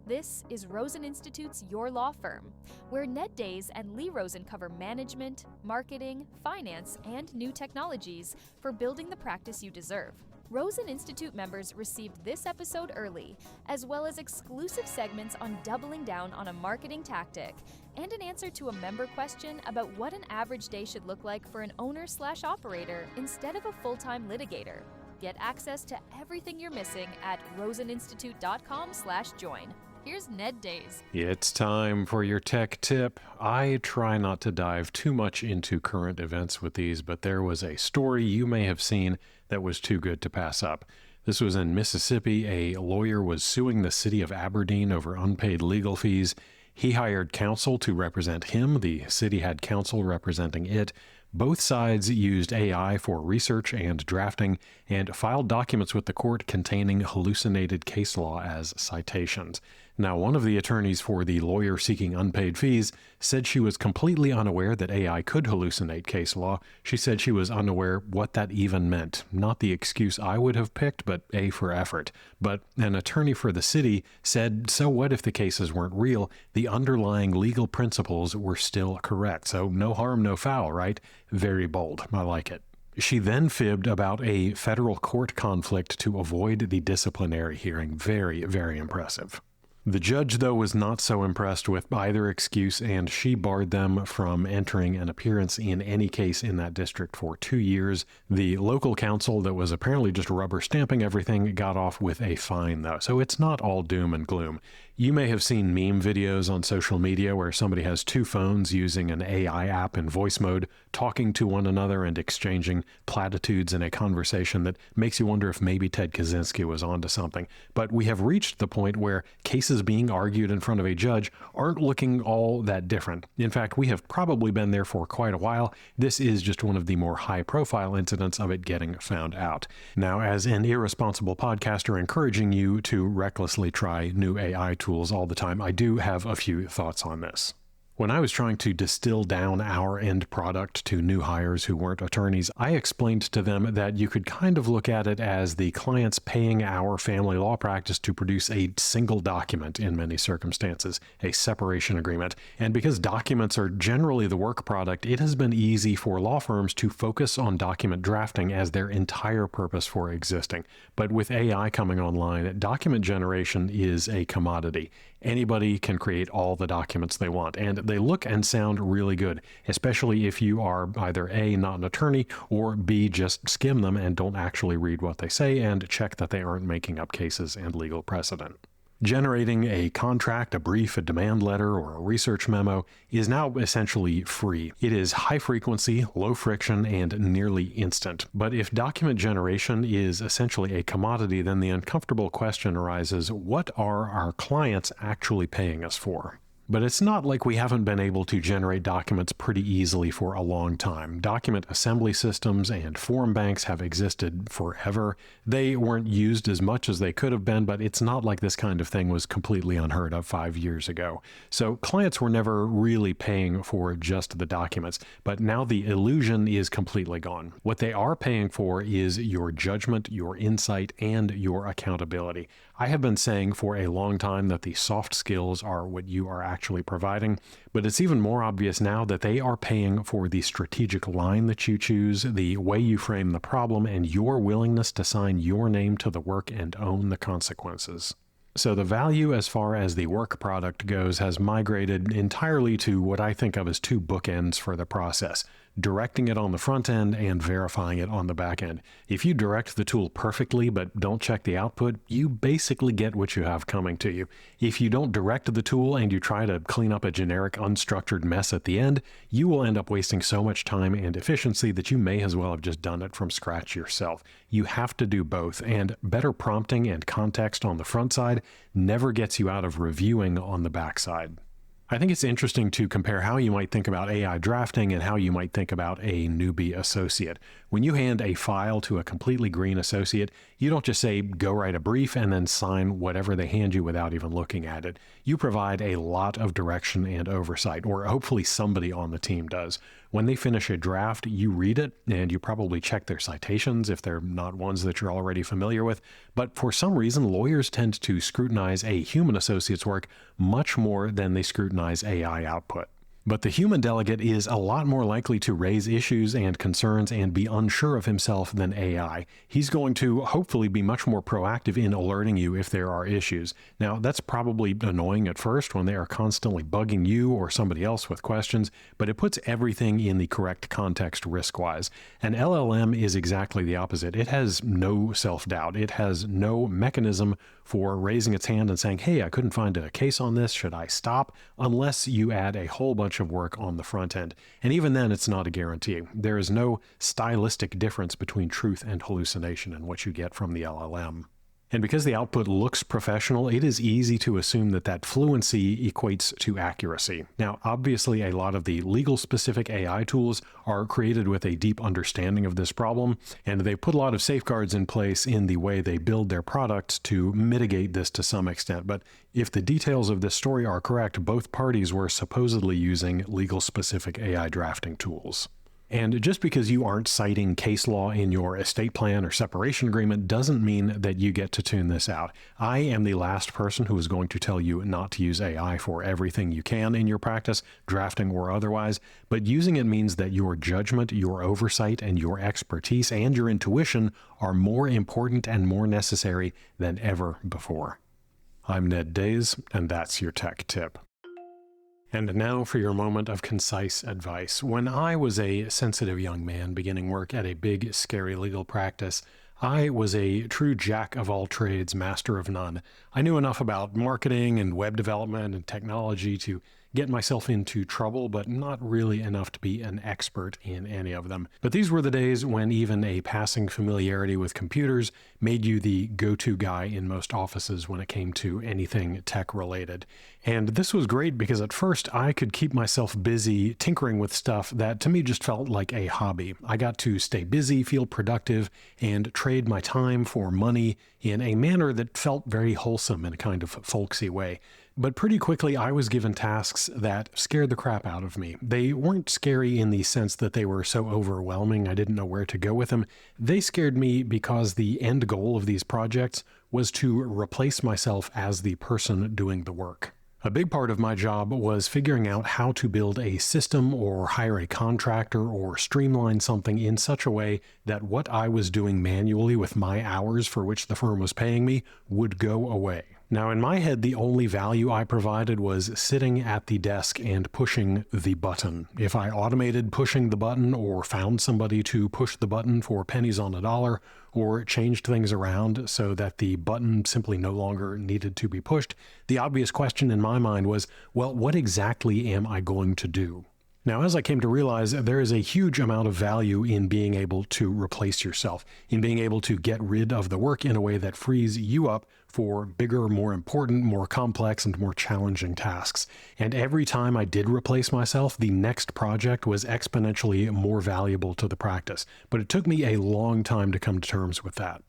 This is Rosen Institute's Your Law Firm, where Ned Days and Lee Rosen cover management, marketing, finance, and new technologies for building the practice you deserve. Rosen Institute members received this episode early, as well as exclusive segments on doubling down on a marketing tactic and an answer to a member question about what an average day should look like for an owner/operator instead of a full-time litigator. Get access to everything you're missing at roseninstitute.com/join. Here's Ned Days. It's time for your tech tip. I try not to dive too much into current events with these, but there was a story you may have seen that was too good to pass up. This was in Mississippi. A lawyer was suing the city of Aberdeen over unpaid legal fees. He hired counsel to represent him. The city had counsel representing it. Both sides used AI for research and drafting and filed documents with the court containing hallucinated case law as citations. Now, one of the attorneys for the lawyer seeking unpaid fees said she was completely unaware that AI could hallucinate case law. She said she was unaware what that even meant. Not the excuse I would have picked, but A for effort. But an attorney for the city said, so what if the cases weren't real? The underlying legal principles were still correct. So no harm, no foul, right? Very bold. I like it. She then fibbed about a federal court conflict to avoid the disciplinary hearing. Very, very impressive. The judge, though, was not so impressed with either excuse, and she barred them from entering an appearance in any case in that district for 2 years. The local council that was apparently just rubber stamping everything got off with a fine, though, so it's not all doom and gloom. You may have seen meme videos on social media where somebody has two phones using an AI app in voice mode, talking to one another and exchanging platitudes in a conversation that makes you wonder if maybe Ted Kaczynski was onto something. But we have reached the point where cases being argued in front of a judge aren't looking all that different. In fact, we have probably been there for quite a while. This is just one of the more high-profile incidents of it getting found out. Now, as an irresponsible podcaster encouraging you to recklessly try new AI tools all the time, I do have a few thoughts on this. When I was trying to distill down our end product to new hires who weren't attorneys, I explained to them that you could kind of look at it as the clients paying our family law practice to produce a single document in many circumstances, a separation agreement. And because documents are generally the work product, it has been easy for law firms to focus on document drafting as their entire purpose for existing. But with AI coming online, document generation is a commodity. Anybody can create all the documents they want, and they look and sound really good, especially if you are either A, not an attorney, or B, just skim them and don't actually read what they say and check that they aren't making up cases and legal precedent. Generating a contract, a brief, a demand letter, or a research memo is now essentially free. It is high frequency, low friction, and nearly instant. But if document generation is essentially a commodity, then the uncomfortable question arises, what are our clients actually paying us for? But it's not like we haven't been able to generate documents pretty easily for a long time. Document assembly systems and form banks have existed forever. They weren't used as much as they could have been, but it's not like this kind of thing was completely unheard of 5 years ago. So clients were never really paying for just the documents, but now the illusion is completely gone. What they are paying for is your judgment, your insight, and your accountability. I have been saying for a long time that the soft skills are what you are actually providing, but it's even more obvious now that they are paying for the strategic line that you choose, the way you frame the problem, and your willingness to sign your name to the work and own the consequences. So the value as far as the work product goes has migrated entirely to what I think of as two bookends for the process. Directing it on the front end and verifying it on the back end. If you direct the tool perfectly but don't check the output, you basically get what you have coming to you. If you don't direct the tool and you try to clean up a generic unstructured mess at the end, you will end up wasting so much time and efficiency that you may as well have just done it from scratch yourself. You have to do both, and better prompting and context on the front side never gets you out of reviewing on the back side. I think it's interesting to compare how you might think about AI drafting and how you might think about a newbie associate. When you hand a file to a completely green associate, you don't just say, go write a brief and then sign whatever they hand you without even looking at it. You provide a lot of direction and oversight, or hopefully somebody on the team does. When they finish a draft, you read it and you probably check their citations if they're not ones that you're already familiar with. But for some reason, lawyers tend to scrutinize a human associate's work much more than they scrutinize AI output. But the human delegate is a lot more likely to raise issues and concerns and be unsure of himself than AI. He's going to hopefully be much more proactive in alerting you if there are issues. Now, that's probably annoying at first when they are constantly bugging you or somebody else with questions, but it puts everything in the correct context risk-wise. An LLM is exactly the opposite. It has no self-doubt. It has no mechanism for raising its hand and saying, hey, I couldn't find a case on this, should I stop? Unless you add a whole bunch of work on the front end. And even then, it's not a guarantee. There is no stylistic difference between truth and hallucination in what you get from the LLM. And because the output looks professional, it is easy to assume that that fluency equates to accuracy. Now, obviously, a lot of the legal-specific AI tools are created with a deep understanding of this problem, and they put a lot of safeguards in place in the way they build their products to mitigate this to some extent. But if the details of this story are correct, both parties were supposedly using legal-specific AI drafting tools. And just because you aren't citing case law in your estate plan or separation agreement doesn't mean that you get to tune this out. I am the last person who is going to tell you not to use AI for everything you can in your practice, drafting or otherwise, but using it means that your judgment, your oversight, and your expertise and your intuition are more important and more necessary than ever before. I'm Ned Days, and that's your tech tip. And now for your moment of concise advice. When I was a sensitive young man beginning work at a big, scary legal practice, I was a true jack of all trades, master of none. I knew enough about marketing and web development and technology to get myself into trouble, but not really enough to be an expert in any of them. But these were the days when even a passing familiarity with computers made you the go-to guy in most offices when it came to anything tech-related. And this was great because at first I could keep myself busy tinkering with stuff that to me just felt like a hobby. I got to stay busy, feel productive, and trade my time for money in a manner that felt very wholesome in a kind of folksy way. But pretty quickly, I was given tasks that scared the crap out of me. They weren't scary in the sense that they were so overwhelming I didn't know where to go with them. They scared me because the end goal of these projects was to replace myself as the person doing the work. A big part of my job was figuring out how to build a system or hire a contractor or streamline something in such a way that what I was doing manually with my hours for which the firm was paying me would go away. Now, in my head, the only value I provided was sitting at the desk and pushing the button. If I automated pushing the button or found somebody to push the button for pennies on a dollar or changed things around so that the button simply no longer needed to be pushed, the obvious question in my mind was, well, what exactly am I going to do? Now, as I came to realize, there is a huge amount of value in being able to replace yourself, in being able to get rid of the work in a way that frees you up for bigger, more important, more complex, and more challenging tasks. And every time I did replace myself, the next project was exponentially more valuable to the practice. But it took me a long time to come to terms with that.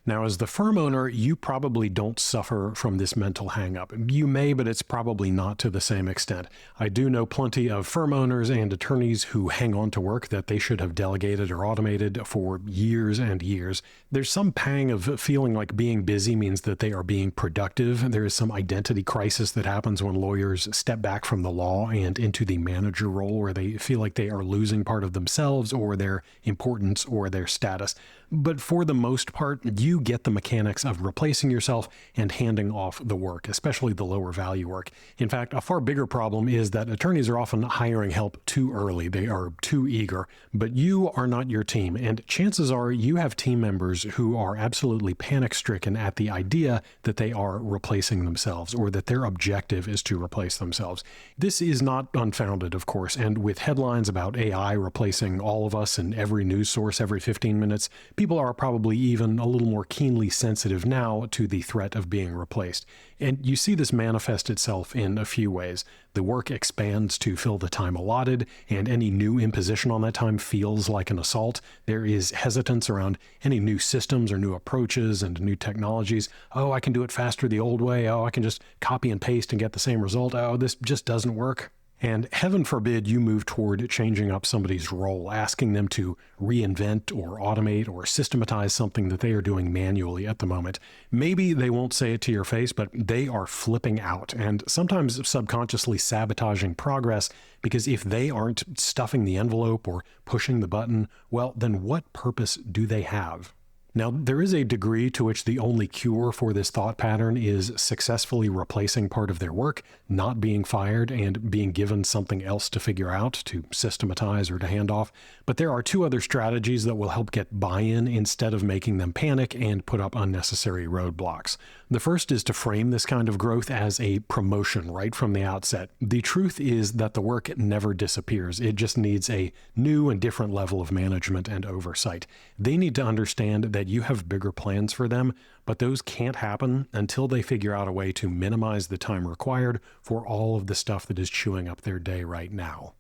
Now, as the firm owner, you probably don't suffer from this mental hang-up. You may, but it's probably not to the same extent. I do know plenty of firm owners and attorneys who hang on to work that they should have delegated or automated for years and years. There's some pang of feeling like being busy means that they are being productive. There is some identity crisis that happens when lawyers step back from the law and into the manager role where they feel like they are losing part of themselves or their importance or their status. But for the most part, you get the mechanics of replacing yourself and handing off the work, especially the lower value work. In fact, a far bigger problem is that attorneys are often hiring help too early. They are too eager, but you are not your team. And chances are you have team members who are absolutely panic-stricken at the idea that they are replacing themselves or that their objective is to replace themselves. This is not unfounded, of course, and with headlines about AI replacing all of us in every news source every 15 minutes, people are probably even a little more keenly sensitive now to the threat of being replaced. And you see this manifest itself in a few ways. The work expands to fill the time allotted, and any new imposition on that time feels like an assault. There is hesitance around any new systems or new approaches and new technologies. Oh, I can do it faster the old way. Oh, I can just copy and paste and get the same result. Oh, this just doesn't work. And heaven forbid you move toward changing up somebody's role, asking them to reinvent or automate or systematize something that they are doing manually at the moment. Maybe they won't say it to your face, but they are flipping out and sometimes subconsciously sabotaging progress, because if they aren't stuffing the envelope or pushing the button, well, then what purpose do they have? Now, there is a degree to which the only cure for this thought pattern is successfully replacing part of their work, not being fired, and being given something else to figure out, to systematize or to hand off. But there are two other strategies that will help get buy-in instead of making them panic and put up unnecessary roadblocks. The first is to frame this kind of growth as a promotion right from the outset. The truth is that the work never disappears. It just needs a new and different level of management and oversight. They need to understand that you have bigger plans for them, but those can't happen until they figure out a way to minimize the time required for all of the stuff that is chewing up their day right now.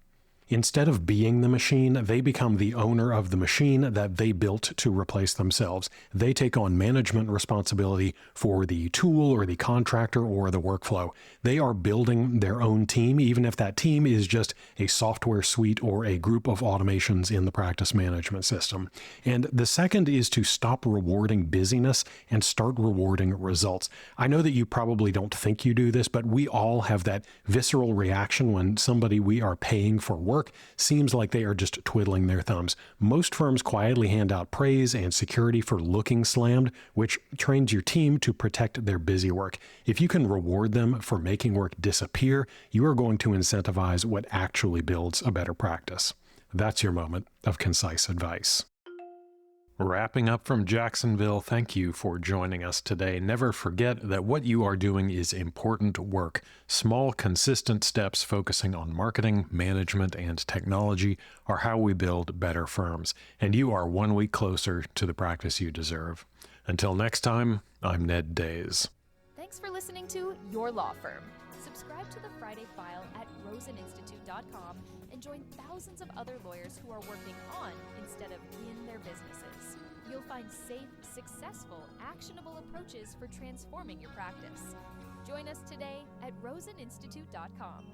Instead of being the machine, they become the owner of the machine that they built to replace themselves. They take on management responsibility for the tool or the contractor or the workflow. They are building their own team, even if that team is just a software suite or a group of automations in the practice management system. And the second is to stop rewarding busyness and start rewarding results. I know that you probably don't think you do this, but we all have that visceral reaction when somebody we are paying for work seems like they are just twiddling their thumbs. Most firms quietly hand out praise and security for looking slammed, which trains your team to protect their busy work. If you can reward them for making work disappear, you are going to incentivize what actually builds a better practice. That's your moment of concise advice. Wrapping up from Jacksonville, thank you for joining us today. Never forget that what you are doing is important work. Small, consistent steps focusing on marketing, management, and technology are how we build better firms. And you are 1 week closer to the practice you deserve. Until next time, I'm Ned Days. Thanks for listening to Your Law Firm. Subscribe to the Friday File at roseninstitute.com and join thousands of other lawyers who are working on instead of in their businesses. You'll find safe, successful, actionable approaches for transforming your practice. Join us today at roseninstitute.com.